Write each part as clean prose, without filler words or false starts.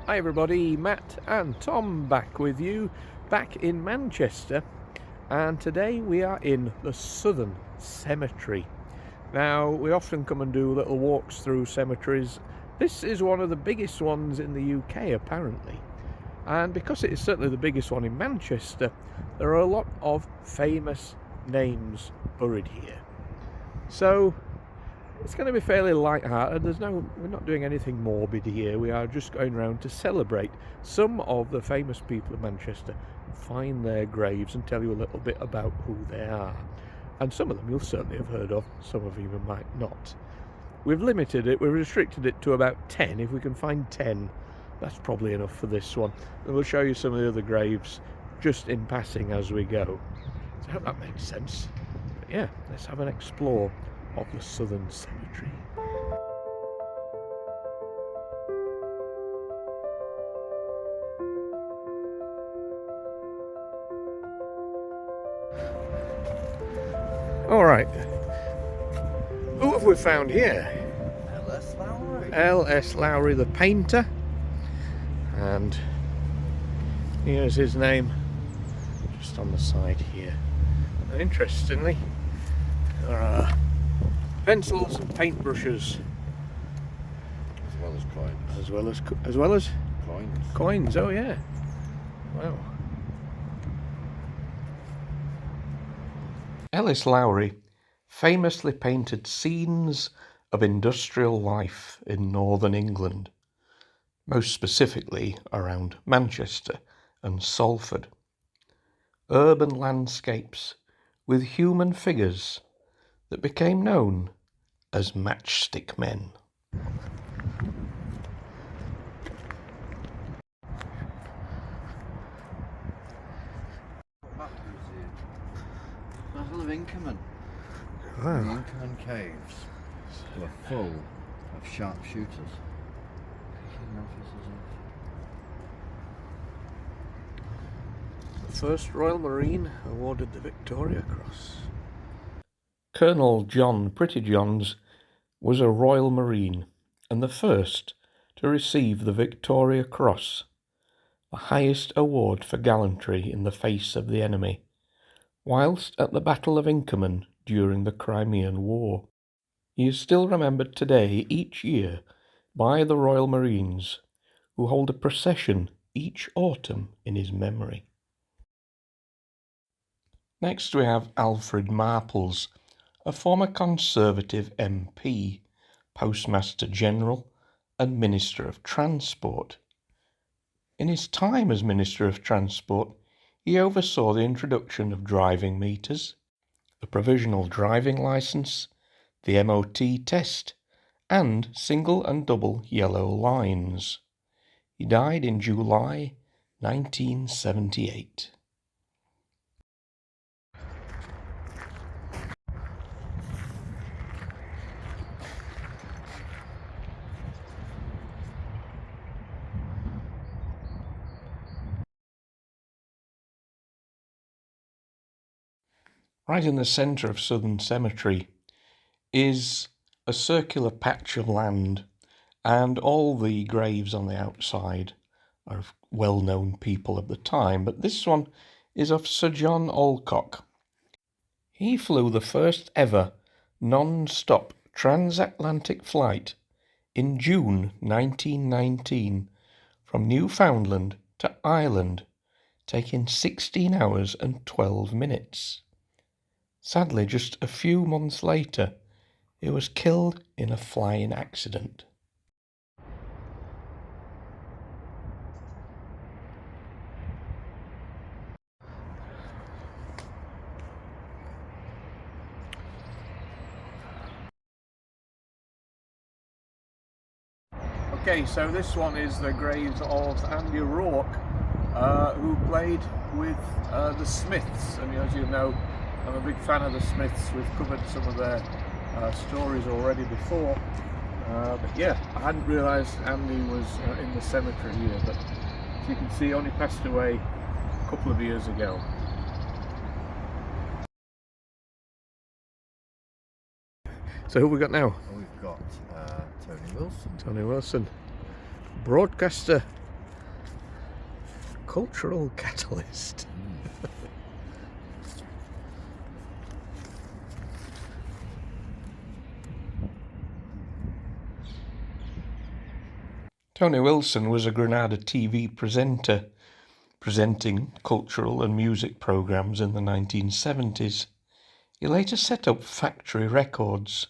Hi everybody, Matt and Tom back with you, back in Manchester, and today we are in the Southern Cemetery. Now, we often come and do little walks through cemeteries. This is one of the biggest ones in the UK apparently, and because it is certainly the biggest one in Manchester, there are a lot of famous names buried here. So it's going to be fairly light-hearted. We're not doing anything morbid here. We are just going around to celebrate some of the famous people of Manchester, find their graves and tell you a little bit about who they are. And some of them you'll certainly have heard of, some of you might not. We've restricted it to about 10. If we can find 10, that's probably enough for this one. And we'll show you some of the other graves just in passing as we go. So I hope that makes sense. But yeah, let's have an explore of the Southern Cemetery. Alright, who have we found here? LS Lowry. LS Lowry the painter, and here's his name just on the side here. And interestingly, there are pencils and paintbrushes, As well as coins. as well as Coins. coins. Oh yeah, wow. LS Lowry famously painted scenes of industrial life in northern England, most specifically around Manchester and Salford. Urban landscapes with human figures that became known as matchstick men. Battle of Inkerman. Wow. The Inkerman caves were full of sharpshooters. Picking officers off. The 1st Royal Marine awarded the Victoria Cross. Colonel John Prettyjohns was a Royal Marine and the first to receive the Victoria Cross, the highest award for gallantry in the face of the enemy, whilst at the Battle of Inkerman during the Crimean War. He is still remembered today each year by the Royal Marines, who hold a procession each autumn in his memory. Next we have Alfred Marples, a former Conservative MP, Postmaster General and Minister of Transport. In his time as Minister of Transport, he oversaw the introduction of driving meters, the provisional driving licence, the MOT test, and single and double yellow lines. He died in July 1978. Right in the centre of Southern Cemetery is a circular patch of land, and all the graves on the outside are of well-known people of the time, but this one is of Sir John Alcock. He flew the first ever non-stop transatlantic flight in June 1919 from Newfoundland to Ireland, taking 16 hours and 12 minutes. Sadly, just a few months later, he was killed in a flying accident. Okay, so this one is the graves of Andy Rourke, who played with the Smiths, and as you know, I'm a big fan of the Smiths. We've covered some of their stories already before, but yeah, I hadn't realised Andy was in the cemetery here, but as you can see, he only passed away a couple of years ago. So who have we got now? We've got Tony Wilson. Tony Wilson, broadcaster cultural catalyst. Tony Wilson was a Granada TV presenter, presenting cultural and music programmes in the 1970s. He later set up Factory Records,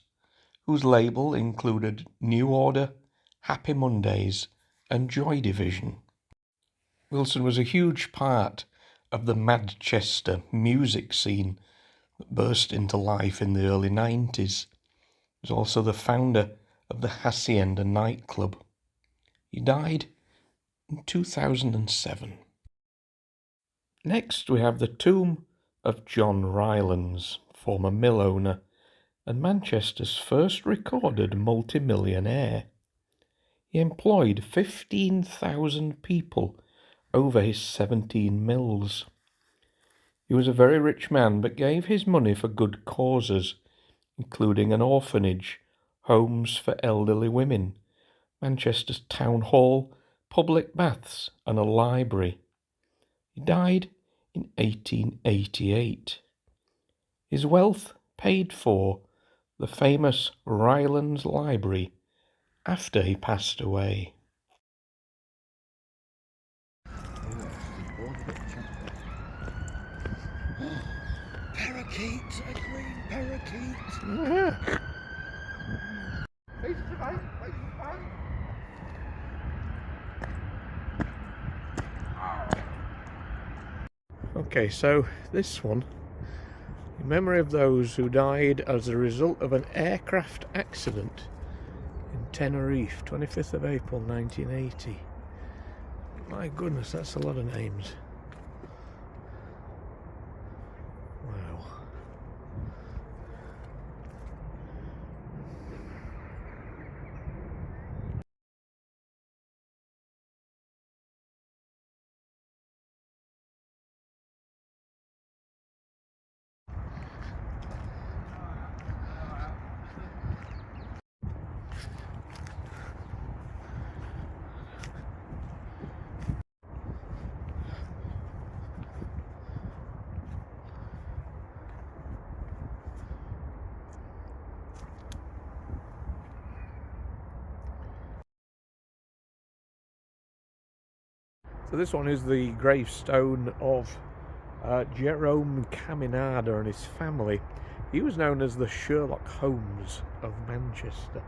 whose label included New Order, Happy Mondays and Joy Division. Wilson was a huge part of the Manchester music scene that burst into life in the early 90s. He was also the founder of the Hacienda nightclub. He died in 2007. Next we have the tomb of John Rylands, former mill owner and Manchester's first recorded multimillionaire. He employed 15,000 people over his 17 mills. He was a very rich man, but gave his money for good causes, including an orphanage, homes for elderly women, Manchester's town hall, public baths and a library. He died in 1888. His wealth paid for the famous Rylands Library after he passed away. Parakeet, a green parakeet. Yeah. Okay, so this one, in memory of those who died as a result of an aircraft accident in Tenerife, 25th of April 1980. My goodness, that's a lot of names. Wow. So this one is the gravestone of Jerome Caminada and his family. He was known as the Sherlock Holmes of Manchester.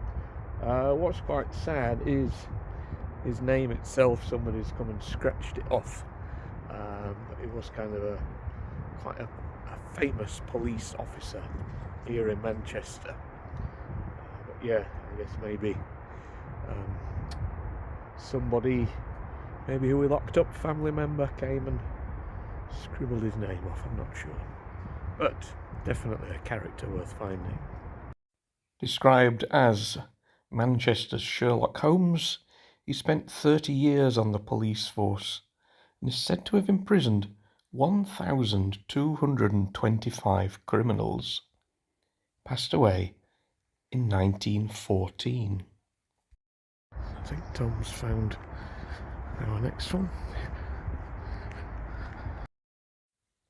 What's quite sad is his name itself. Somebody's come and scratched it off. But he was kind of quite a famous police officer here in Manchester. But yeah, I guess maybe somebody, maybe who we locked up, family member, came and scribbled his name off. I'm not sure, but definitely a character worth finding. Described as Manchester's Sherlock Holmes, he spent 30 years on the police force and is said to have imprisoned 1,225 criminals. Passed away in 1914. I think Tom's found our next one.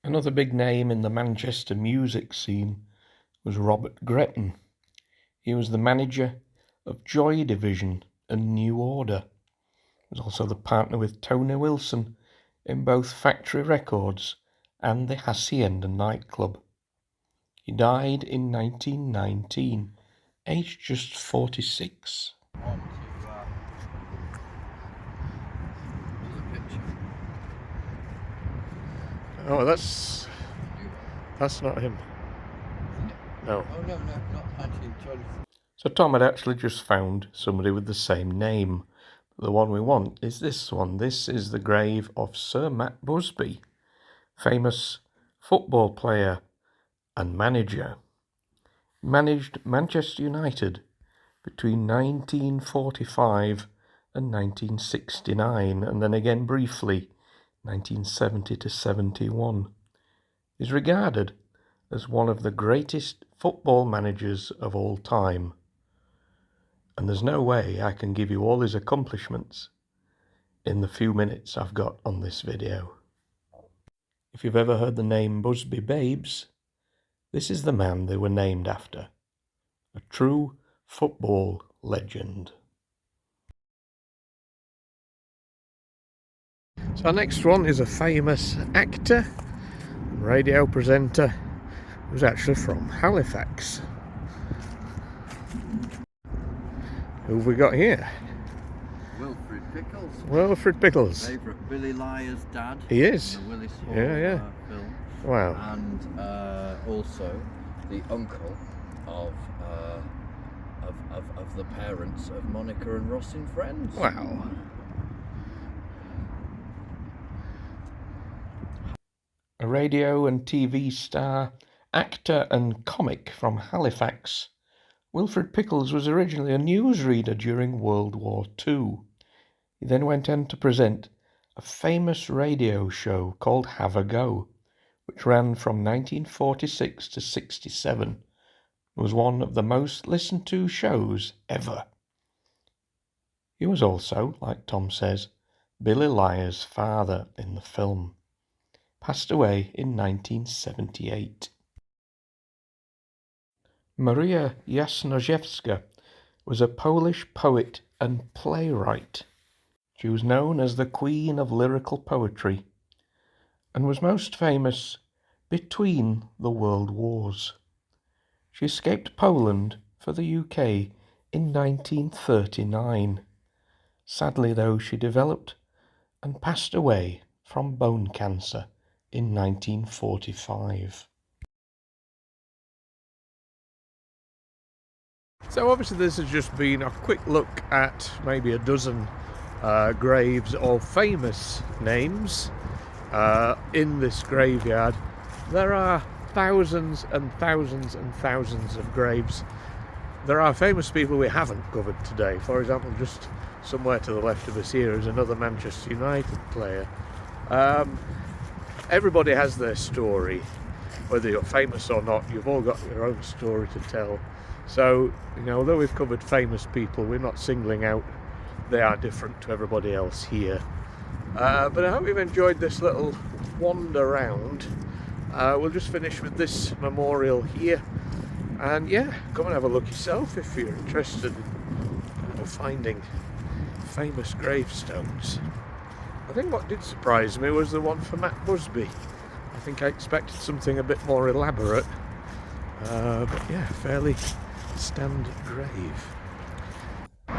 Another big name in the Manchester music scene was Robert Gretton. He was the manager of Joy Division and New Order. He was also the partner with Tony Wilson in both Factory Records and the Hacienda nightclub. He died in 1919, aged just 46. Oh, that's not him. No. Oh no, not 1924. So Tom had actually just found somebody with the same name. The one we want is this one. This is the grave of Sir Matt Busby, famous football player and manager. He managed Manchester United between 1945 and 1969, and then again briefly 1970 to 71. He is regarded as one of the greatest football managers of all time. And there's no way I can give you all his accomplishments in the few minutes I've got on this video. If you've ever heard the name Busby Babes, this is the man they were named after. A true football legend. So our next one is a famous actor and radio presenter who's actually from Halifax. Who have we got here? Wilfred Pickles. Wilfred Pickles. Favourite Billy Liar's dad. He is. In the Willis Hall film. Wow. And also the uncle of the parents of Monica and Ross in Friends. Wow. A radio and TV star, actor and comic from Halifax, Wilfred Pickles was originally a newsreader during World War II. He then went on to present a famous radio show called Have a Go, which ran from 1946 to 67. It was one of the most listened to shows ever. He was also, like Tom says, Billy Liar's father in the film. Passed away in 1978. Maria Jasnorzewska was a Polish poet and playwright. She was known as the Queen of Lyrical Poetry and was most famous between the World Wars. She escaped Poland for the UK in 1939. Sadly, though, she developed and passed away from bone cancer in 1945. So obviously this has just been a quick look at maybe a dozen graves of famous names in this graveyard. There are thousands and thousands and thousands of graves. There are famous people we haven't covered today. For example, just somewhere to the left of us here is another Manchester United player. Everybody has their story. Whether you're famous or not, you've all got your own story to tell. So, although we've covered famous people, we're not singling out they are different to everybody else here. But I hope you've enjoyed this little wander round. We'll just finish with this memorial here. And yeah, come and have a look yourself if you're interested in finding famous gravestones. I think what did surprise me was the one for Matt Busby. I think I expected something a bit more elaborate. But yeah, fairly standard grave.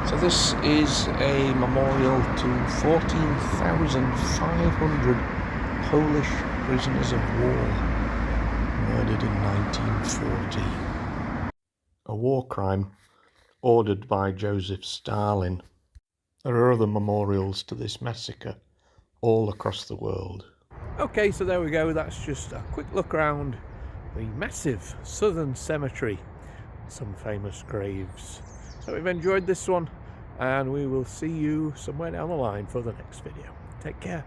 So this is a memorial to 14,500 Polish prisoners of war murdered in 1940. A war crime ordered by Joseph Stalin. There are other memorials to this massacre all across the world. Okay, so there we go. That's just a quick look around the massive southern cemetery. Some famous graves. So we've enjoyed this one, and we will see you somewhere down the line for the next video. Take care.